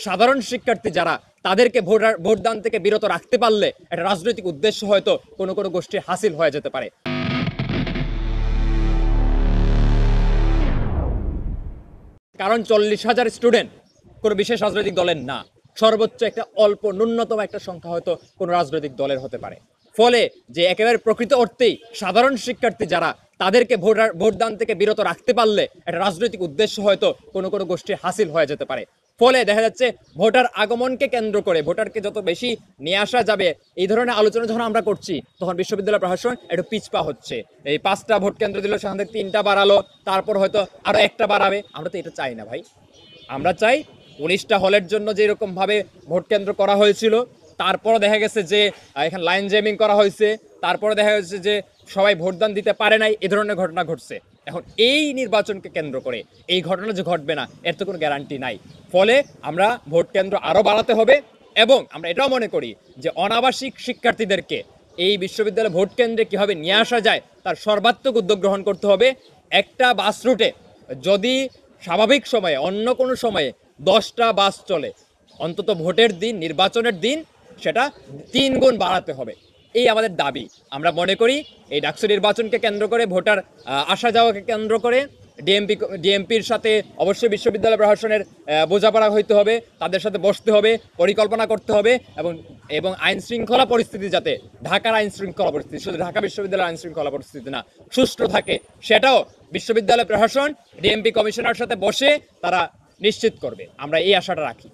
সাধারণ শিক্ষার্থী যারা তাদেরকে ভোটদান থেকে বিরত রাখতে পারলে একটা রাজনৈতিক উদ্দেশ্য হয়তো কোনো কোনো গোষ্ঠীর হাসিল হয়ে যেতে পারে। কারণ 40,000 স্টুডেন্ট কোনো বিশেষ রাজনৈতিক দলের না, সর্বোচ্চ একটা অল্প ন্যূনতম একটা সংখ্যা হয়তো কোনো রাজনৈতিক দলের হতে পারে। ফলে যে একেবারে প্রকৃত অর্থেই সাধারণ শিক্ষার্থী যারা তাদেরকে ভোটদান থেকে বিরত রাখতে পারলে একটা রাজনৈতিক উদ্দেশ্য হয়তো কোনো কোনো গোষ্ঠীর হাসিল হয়ে যেতে পারে। ফলে দেখা যাচ্ছে ভোটার আগমনকে কেন্দ্র করে ভোটারকে যত বেশি নিয়ে আসা যাবে এই ধরনের আলোচনা যখন আমরা করছি তখন বিশ্ববিদ্যালয় প্রশাসন একটু পিছপা হচ্ছে। এই 5টা ভোট কেন্দ্র দিল, সেখান থেকে 3টা বাড়ালো, তারপর হয়তো আরো 1টা বাড়াবে। আমরা তো এটা চাই না ভাই। আমরা চাই 19টা হলের জন্য যেরকম ভাবে ভোট কেন্দ্র করা হয়েছিল, তারপর দেখা গেছে যে এখানে লাইন জ্যামিং করা হয়েছে, তারপরে দেখা যাচ্ছে যে সবাই ভোটদান দিতে পারে নাই, এ ধরনের ঘটনা ঘটছে। এখন এই নির্বাচনকে কেন্দ্র করে এই ঘটনা যে ঘটবে না এর তো কোনো গ্যারান্টি নাই। ফলে আমরা ভোট কেন্দ্র আরও বাড়াতে হবে এবং আমরা এটাও মনে করি যে অনাবাসিক শিক্ষার্থীদেরকে এই বিশ্ববিদ্যালয় ভোট কেন্দ্রে কীভাবে নিয়ে আসা যায় তার সর্বাত্মক উদ্যোগ গ্রহণ করতে হবে। একটা বাস রুটে যদি স্বাভাবিক সময়ে অন্য কোনো সময়ে 10টা বাস চলে, অন্তত ভোটের দিন, নির্বাচনের দিন সেটা 3 গুণ বাড়াতে হবে। এই আমাদের দাবি। আমরা মনে করি এই ডাকসু নির্বাচনকে কেন্দ্র করে, ভোটার আসা যাওয়াকে কেন্দ্র করে ডিএমপির সাথে অবশ্যই বিশ্ববিদ্যালয় প্রশাসনের বোঝাপড়া হইতে হবে, তাদের সাথে বসতে হবে, পরিকল্পনা করতে হবে এবং আইন শৃঙ্খলা পরিস্থিতি যাতে ঢাকার আইন শৃঙ্খলা পরিস্থিতি, শুধু ঢাকা বিশ্ববিদ্যালয়ের আইন শৃঙ্খলা পরিস্থিতি না, সুষ্ঠু থাকে, সেটাও বিশ্ববিদ্যালয় প্রশাসন ডিএমপি কমিশনার সাথে বসে তারা নিশ্চিত করবে। আমরা এই আশাটা রাখি।